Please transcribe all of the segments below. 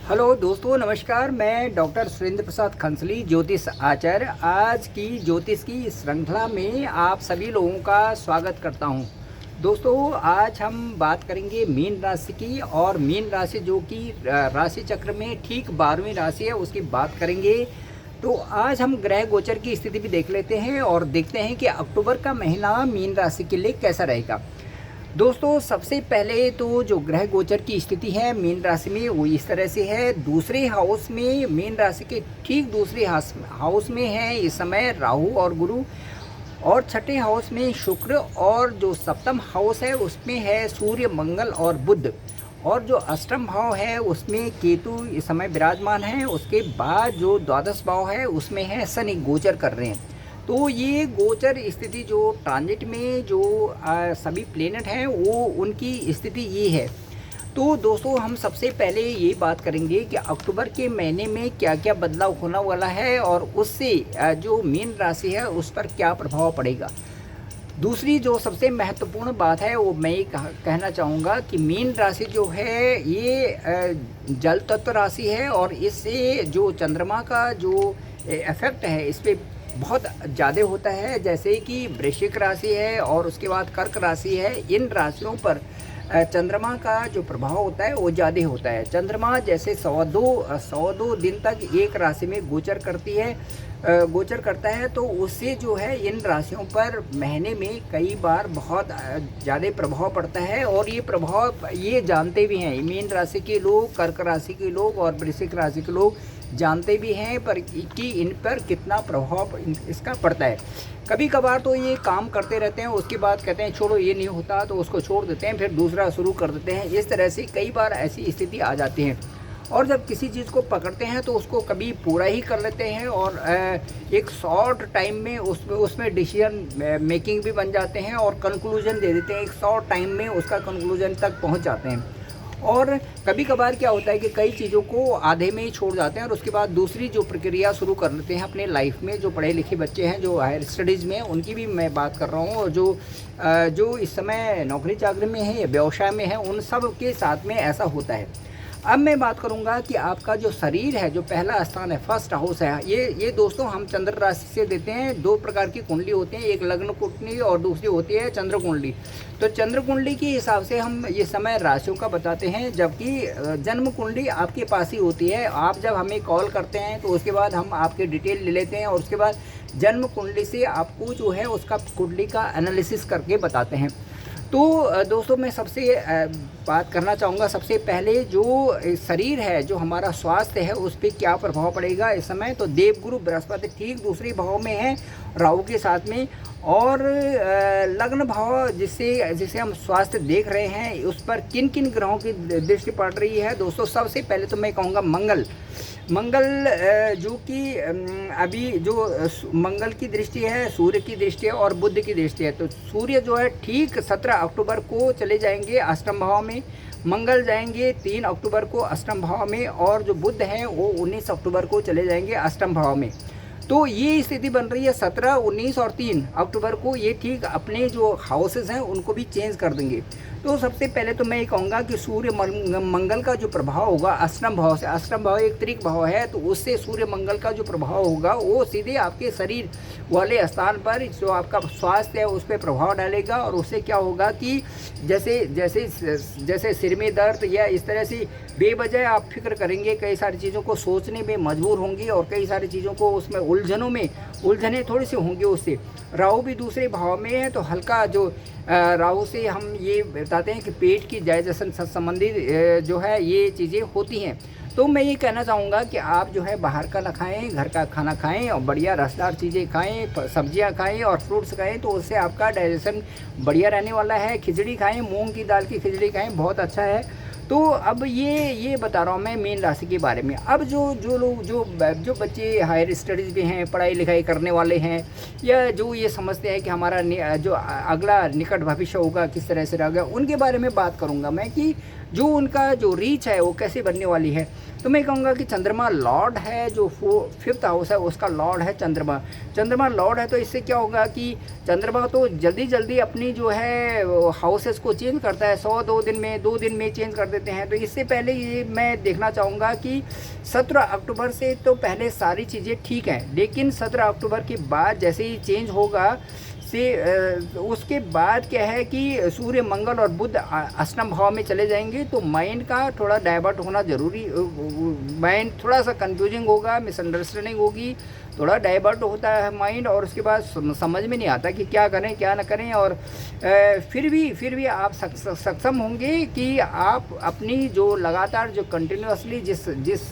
Hello दोस्तों, नमस्कार। मैं डॉक्टर सुरेंद्र प्रसाद खंसली, ज्योतिष आचार्य। आज की ज्योतिष की श्रृंखला में आप सभी लोगों का स्वागत करता हूं। दोस्तों, आज हम बात करेंगे मीन राशि की। और मीन राशि जो कि राशि चक्र में ठीक 12वीं राशि है, उसकी बात करेंगे। तो आज हम ग्रह गोचर की स्थिति भी देख लेते हैं और देखते हैं कि अक्टूबर का महीना मीन राशि के लिए कैसा रहेगा। दोस्तों, सबसे पहले तो जो ग्रह गोचर की स्थिति है मीन राशि में, वो इस तरह से है। दूसरे हाउस में, मीन राशि के ठीक दूसरे हाउस में है इस समय राहु और गुरु। और छठे हाउस में शुक्र। और जो सप्तम हाउस है उसमें है सूर्य, मंगल और बुध। और जो अष्टम भाव है उसमें केतु इस समय विराजमान है। उसके बाद जो द्वादश भाव है उसमें है शनि गोचर कर रहे हैं। तो ये गोचर स्थिति जो ट्रांजिट में जो सभी प्लेनेट हैं वो उनकी स्थिति ये है। तो दोस्तों, हम सबसे पहले ये बात करेंगे कि अक्टूबर के महीने में क्या क्या बदलाव होने वाला है और उससे जो मीन राशि है उस पर क्या प्रभाव पड़ेगा। दूसरी जो सबसे महत्वपूर्ण बात है वो मैं ये कहना चाहूँगा कि मीन राशि जो है ये जल तत्व राशि है। और इससे जो चंद्रमा का जो इफेक्ट है इस पर बहुत ज़्यादा होता है। जैसे कि वृश्चिक राशि है और उसके बाद कर्क राशि है, इन राशियों पर चंद्रमा का जो प्रभाव होता है वो ज़्यादा होता है। चंद्रमा जैसे 102 दिन तक एक राशि में गोचर करता है, तो उससे जो है इन राशियों पर महीने में कई बार बहुत ज़्यादा प्रभाव पड़ता है। और ये प्रभाव ये जानते भी हैं, मीन राशि के लोग, कर्क राशि के लोग और वृश्चिक राशि के लोग जानते भी हैं पर कि इन पर कितना प्रभाव इसका पड़ता है। कभी कभार तो ये काम करते रहते हैं, उसके बाद कहते हैं छोड़ो ये नहीं होता, तो उसको छोड़ देते हैं, फिर दूसरा शुरू कर देते हैं। इस तरह से कई बार ऐसी स्थिति आ जाती है। और जब किसी चीज़ को पकड़ते हैं तो उसको कभी पूरा ही कर लेते हैं और एक शॉर्ट टाइम में उसमें डिसीजन मेकिंग भी बन जाते हैं और कंक्लूजन दे देते हैं। एक शॉर्ट टाइम में उसका कंक्लूजन तक पहुंच जाते हैं। और कभी कभार क्या होता है कि कई चीज़ों को आधे में ही छोड़ जाते हैं और उसके बाद दूसरी जो प्रक्रिया शुरू कर लेते हैं अपने लाइफ में। जो पढ़े लिखे बच्चे हैं, जो हायर स्टडीज़ में हैं, उनकी भी मैं बात कर रहा हूँ। और जो इस समय नौकरी चाकरी में है या व्यवसाय में है, उन सब के साथ में ऐसा होता है। अब मैं बात करूंगा कि आपका जो शरीर है, जो पहला स्थान है, फर्स्ट हाउस है, ये दोस्तों हम चंद्र राशि से देते हैं। दो प्रकार की कुंडली होती है, एक लग्न कुंडली और दूसरी होती है चंद्र कुंडली। तो चंद्र कुंडली के हिसाब से हम ये समय राशियों का बताते हैं, जबकि जन्म कुंडली आपके पास ही होती है। आप जब हमें कॉल करते हैं तो उसके बाद हम आपके डिटेल ले लेते हैं और उसके बाद जन्म कुंडली से आपको जो है उसका कुंडली का एनालिसिस करके बताते हैं। तो दोस्तों, मैं सबसे बात करना चाहूँगा, सबसे पहले जो शरीर है, जो हमारा स्वास्थ्य है, उस पर क्या प्रभाव पड़ेगा इस समय। तो देवगुरु बृहस्पति ठीक दूसरे भाव में है राहु के साथ में। और लग्न भाव जिसे हम स्वास्थ्य देख रहे हैं, उस पर किन किन ग्रहों की दृष्टि पड़ रही है दोस्तों। सबसे पहले तो मैं कहूँगा मंगल जो कि अभी जो मंगल की दृष्टि है, सूर्य की दृष्टि है और बुध की दृष्टि है। तो सूर्य जो है ठीक 17 अक्टूबर को चले जाएंगे अष्टम भाव में। मंगल जाएंगे 3 अक्टूबर को अष्टम भाव में। और जो बुध हैं वो 19 अक्टूबर को चले जाएंगे अष्टम भाव में। तो ये स्थिति बन रही है 17, 19 और 3 अक्टूबर को। ये ठीक अपने जो हाउसेस हैं उनको भी चेंज कर देंगे। तो सबसे पहले तो मैं ये कहूँगा कि सूर्य मंगल का जो प्रभाव होगा अष्टम भाव से, अष्टम भाव एक त्रिक भाव है, तो उससे सूर्य मंगल का जो प्रभाव होगा वो सीधे आपके शरीर वाले स्थान पर जो आपका स्वास्थ्य है उस पर प्रभाव डालेगा। और उससे क्या होगा कि जैसे सिर में दर्द या इस तरह से बेवजह आप फिक्र करेंगे, कई सारी चीज़ों को सोचने में मजबूर होंगी और कई सारी चीज़ों को उसमें उलझने थोड़ी सी होंगी उससे। राहु भी दूसरे भाव में है, तो हल्का जो राहु से हम ये बताते हैं कि पेट की डाइजेशन संबंधी जो है ये चीज़ें होती हैं। तो मैं ये कहना चाहूँगा कि आप जो है बाहर का ना खाएं, घर का खाना खाएं और बढ़िया रसदार चीज़ें खाएं, सब्जियां खाएं और फ्रूट्स खाएं, तो उससे आपका डाइजेशन बढ़िया रहने वाला है। खिचड़ी खाएं, मूंग की दाल की खिचड़ी खाएं, बहुत अच्छा है। तो अब ये बता रहा हूँ मैं मीन राशि के बारे में। अब जो लोग जो बच्चे हायर स्टडीज़ में हैं, पढ़ाई लिखाई करने वाले हैं, या जो ये समझते हैं कि हमारा जो अगला निकट भविष्य होगा किस तरह से रहेगा, उनके बारे में बात करूँगा मैं कि जो उनका जो रीच है वो कैसे बनने वाली है। तो मैं कहूँगा कि चंद्रमा लॉर्ड है, जो 5th हाउस है उसका लॉर्ड है चंद्रमा। चंद्रमा लॉर्ड है तो इससे क्या होगा कि चंद्रमा तो जल्दी जल्दी अपनी जो है हाउसेस को चेंज करता है, 100 2 दिन में चेंज कर देते हैं। तो इससे पहले ये मैं देखना चाहूँगा कि 17 अक्टूबर से तो पहले सारी चीज़ें ठीक हैं, लेकिन 17 अक्टूबर के बाद जैसे ही चेंज होगा उसके बाद क्या है कि सूर्य, मंगल और बुध अष्टम भाव में चले जाएंगे, तो माइंड का थोड़ा डाइवर्ट होना ज़रूरी, माइंड थोड़ा सा कंफ्यूजिंग होगा, मिसअंडरस्टैंडिंग होगी, थोड़ा डाइवर्ट होता है माइंड, और उसके बाद समझ में नहीं आता कि क्या करें क्या ना करें। और फिर भी आप सक्षम होंगे कि आप अपनी जो लगातार जो कंटिन्यूसली जिस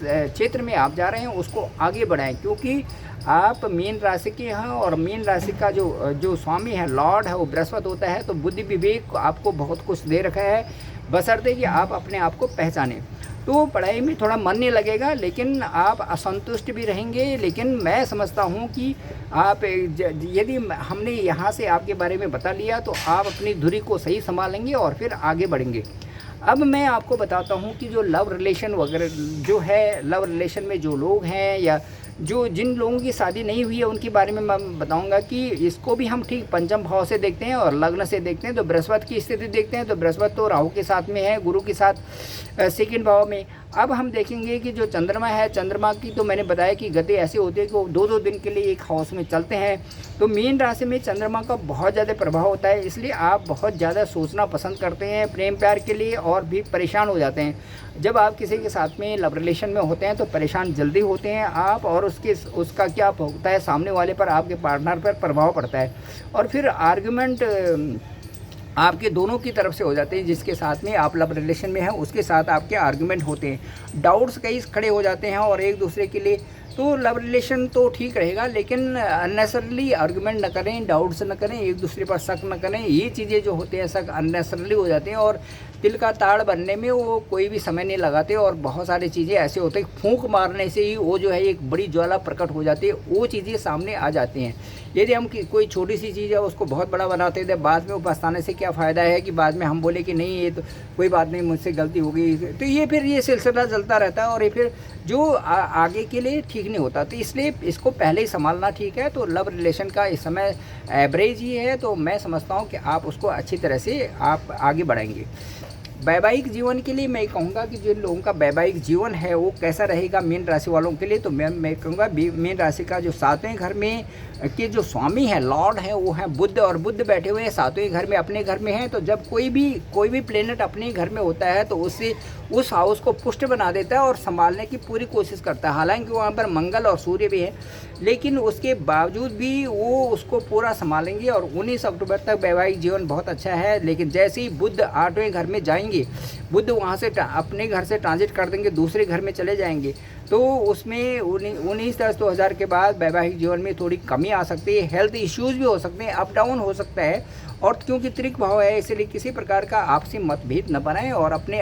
क्षेत्र में आप जा रहे हैं उसको आगे बढ़ाएं, क्योंकि आप मीन राशि के हैं और मीन राशि का जो स्वामी है, लॉर्ड है, वो बृहस्पति होता है। तो बुद्धि विवेक आपको बहुत कुछ दे रखा है, बशर्ते कि आप अपने आप को पहचानें। तो पढ़ाई में थोड़ा मन नहीं लगेगा, लेकिन आप असंतुष्ट भी रहेंगे, लेकिन मैं समझता हूँ कि आप यदि हमने यहाँ से आपके बारे में बता लिया तो आप अपनी धुरी को सही संभालेंगे और फिर आगे बढ़ेंगे। अब मैं आपको बताता हूँ कि जो लव रिलेशन वगैरह जो है, लव रिलेशन में जो लोग हैं या जिन लोगों की शादी नहीं हुई है उनके बारे में मैं बताऊंगा कि इसको भी हम ठीक पंचम भाव से देखते हैं और लग्न से देखते हैं। तो बृहस्पति की स्थिति देखते हैं, तो बृहस्पति तो राहु के साथ में है, गुरु के साथ सेकंड भाव में। अब हम देखेंगे कि जो चंद्रमा है, चंद्रमा की तो मैंने बताया कि गति ऐसी होती है कि वो 2-2 दिन के लिए एक हाउस में चलते हैं। तो मीन राशि में चंद्रमा का बहुत ज़्यादा प्रभाव होता है, इसलिए आप बहुत ज़्यादा सोचना पसंद करते हैं प्रेम प्यार के लिए और भी परेशान हो जाते हैं। जब आप किसी के साथ में लव रिलेशन में होते हैं तो परेशान जल्दी होते हैं आप, और उसका क्या होता है, सामने वाले पर, आपके पार्टनर पर प्रभाव पड़ता है, और फिर आर्गुमेंट आपके दोनों की तरफ से हो जाते हैं। जिसके साथ में आप लव रिलेशन में हैं उसके साथ आपके आर्गुमेंट होते हैं, डाउट्स कई खड़े हो जाते हैं और एक दूसरे के लिए। तो लव रिलेशन तो ठीक रहेगा, लेकिन अननेसेसरली आर्गुमेंट न करें, डाउट्स न करें, एक दूसरे पर शक न करें। ये चीज़ें जो होते हैं शक अननेसेसरली हो जाते हैं, और तिल का ताड़ बनने में वो कोई भी समय नहीं लगाते। और बहुत सारी चीज़ें ऐसे होते हैं, फूंक मारने से ही वो जो है एक बड़ी ज्वाला प्रकट हो जाती है, वो चीज़ें सामने आ जाती हैं। यदि हम कोई छोटी सी चीज़ है उसको बहुत बड़ा बनाते थे, बाद में वो पछताने से क्या फ़ायदा है कि बाद में हम बोले कि नहीं ये तो कोई बात नहीं, मुझसे गलती हो गई। तो ये फिर ये सिलसिला चलता रहता है और ये फिर जो आगे के लिए ठीक नहीं होता। तो इसलिए इसको पहले ही संभालना ठीक है। तो लव रिलेशन का इस समय एवरेज ही है, तो मैं समझता हूँ कि आप उसको अच्छी तरह से आप आगे बढ़ाएंगे। वैवाहिक जीवन के लिए मैं कहूँगा कि जिन लोगों का वैवाहिक जीवन है वो कैसा रहेगा मीन राशि वालों के लिए, तो मैं कहूँगा मीन राशि का जो 7वें घर में के जो स्वामी है, लॉर्ड है, वो है बुध, और बुध बैठे हुए हैं 7वें घर में, अपने घर में है। तो जब कोई भी प्लेनेट अपने घर में होता है तो उससे उस हाउस को पुष्ट बना देता है और संभालने की पूरी कोशिश करता है। हालांकि वहाँ पर मंगल और सूर्य भी है, लेकिन उसके बावजूद भी वो उसको पूरा संभालेंगे। और 19 अक्टूबर तक वैवाहिक जीवन बहुत अच्छा है, लेकिन जैसे ही बुध 8वें घर में जाएंगे, बुध वहाँ से अपने घर से ट्रांजिट कर देंगे, दूसरे घर में चले जाएंगे, तो उसमें 19/10/2000 के बाद वैवाहिक जीवन में थोड़ी कमी आ सकती है, हेल्थ इश्यूज़ भी हो सकते हैं, अप डाउन हो सकता है। और क्योंकि त्रिक भाव है इसलिए किसी प्रकार का आपसी मतभेद न बनाएं और अपने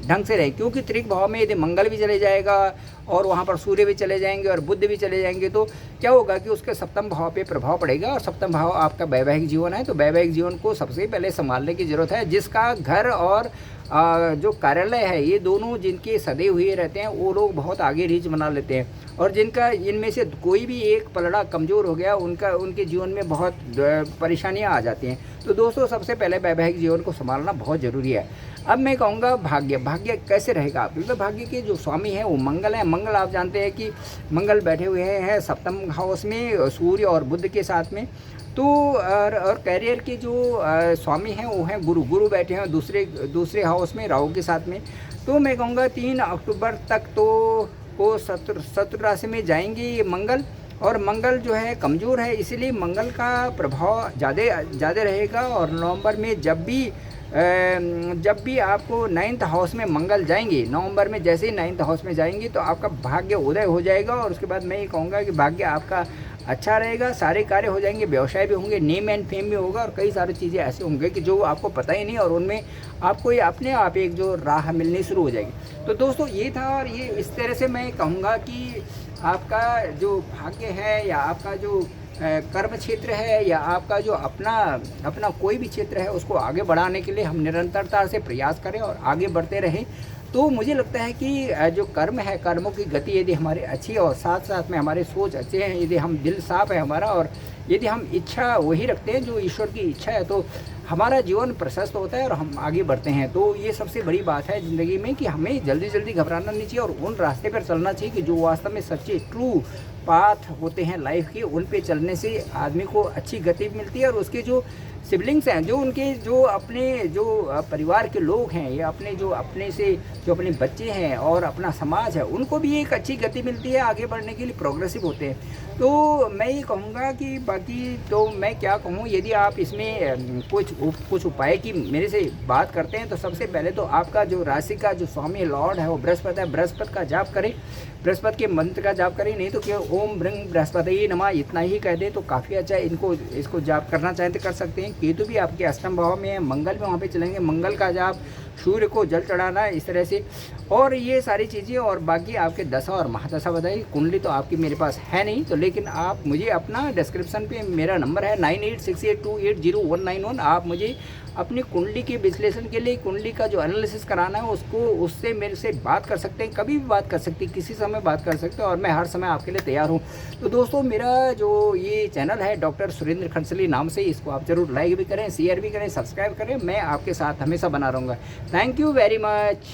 ढंग से रहें, क्योंकि त्रिक भाव में यदि मंगल भी चले जाएगा और वहाँ पर सूर्य भी चले जाएंगे और बुध भी चले जाएंगे, तो क्या होगा कि उसके सप्तम भाव पे प्रभाव पड़ेगा। और सप्तम भाव आपका वैवाहिक जीवन है, तो वैवाहिक जीवन को सबसे पहले संभालने की ज़रूरत है। जिसका घर और जो कार्यालय है, ये दोनों जिनके सदे हुए रहते हैं वो लोग बहुत आगे रीच बना लेते हैं, और जिनका इनमें से कोई भी एक पलड़ा कमज़ोर हो गया उनके जीवन में बहुत परेशानियां आ जाती हैं। तो दोस्तों, सबसे पहले वैवाहिक जीवन को संभालना बहुत ज़रूरी है। अब मैं कहूँगा भाग्य कैसे रहेगा आप, तो भाग्य के जो स्वामी हैं वो मंगल है। मंगल आप जानते हैं कि मंगल बैठे हुए हैं सप्तम हाउस में सूर्य और बुध के साथ में। तो और कैरियर के जो स्वामी हैं वो हैं गुरु बैठे हैं दूसरे हाउस में राहु के साथ में। तो मैं कहूँगा 3 अक्टूबर तक तो वो शत्रु राशि में जाएंगे ये मंगल, और मंगल जो है कमज़ोर है, इसीलिए मंगल का प्रभाव ज़्यादा रहेगा। और नवंबर में जब भी आपको 9th हाउस में मंगल जाएंगे, नवंबर में जैसे ही 9th हाउस में जाएंगे तो आपका भाग्य उदय हो जाएगा। और उसके बाद मैं ये कहूँगा कि भाग्य आपका अच्छा रहेगा, सारे कार्य हो जाएंगे, व्यवसाय भी होंगे, नेम एंड फेम भी होगा, और कई सारी चीज़ें ऐसे होंगे कि जो आपको पता ही नहीं, और उनमें आपको ये अपने आप एक जो राह मिलनी शुरू हो जाएगी। तो दोस्तों ये था, और ये इस तरह से मैं कहूँगा कि आपका जो भाग्य है या आपका जो कर्म क्षेत्र है या आपका जो अपना कोई भी क्षेत्र है उसको आगे बढ़ाने के लिए हम निरंतरता से प्रयास करें और आगे बढ़ते रहें। तो मुझे लगता है कि जो कर्म है, कर्मों की गति यदि हमारी अच्छी है और साथ साथ में हमारे सोच अच्छे हैं, यदि हम दिल साफ है हमारा और यदि हम इच्छा वही रखते हैं जो ईश्वर की इच्छा है, तो हमारा जीवन प्रशस्त होता है और हम आगे बढ़ते हैं। तो ये सबसे बड़ी बात है ज़िंदगी में कि हमें जल्दी जल्दी घबराना नहीं चाहिए और उन रास्ते पर चलना चाहिए कि जो वास्तव में सच्चे ट्रू पाथ होते हैं लाइफ के, उन पे चलने से आदमी को अच्छी गति मिलती है और उसके जो सिबलिंग्स हैं, जो उनके जो अपने जो परिवार के लोग हैं या अपने जो अपने से जो अपने बच्चे हैं और अपना समाज है, उनको भी एक अच्छी गति मिलती है, आगे बढ़ने के लिए प्रोग्रेसिव होते हैं। तो मैं ये कहूँगा कि बाकी तो मैं क्या कहूँ, यदि आप इसमें कुछ उपाय की मेरे से बात करते हैं तो सबसे पहले तो आपका जो राशि का जो स्वामी लॉर्ड है वो बृहस्पति है, बृहस्पति का जाप करें, बृहस्पति के मंत्र का जाप करें, नहीं तो केवल ओम ब्रह्म बृहस्पति नमः इतना ही कह दें तो काफ़ी अच्छा है। इसको जाप करना चाहें तो कर सकते हैं। केतु भी आपके अष्टम भाव में है, मंगल भी वहाँ पे चलेंगे, मंगल का जाप, सूर्य को जल चढ़ाना इस तरह से, और ये सारी चीज़ें। और बाकी आपके दशा और महादशा बताइए, कुंडली तो आपकी मेरे पास है नहीं, तो लेकिन आप मुझे अपना डिस्क्रिप्शन पे मेरा नंबर है 9868280191, आप मुझे अपनी कुंडली के विश्लेषण के लिए कुंडली का जो एनालिसिस कराना है उससे मेरे से बात कर सकते हैं, कभी भी बात कर सकते हैं, किसी समय बात कर सकते हैं और मैं हर समय आपके लिए तैयार हूँ। तो दोस्तों मेरा जो ये चैनल है डॉक्टर सुरेंद्र खंसली नाम से, इसको आप ज़रूर लाइक भी करें, शेयर भी करें, सब्सक्राइब करें, मैं आपके साथ हमेशा बना रहूँगा। Thank you very much.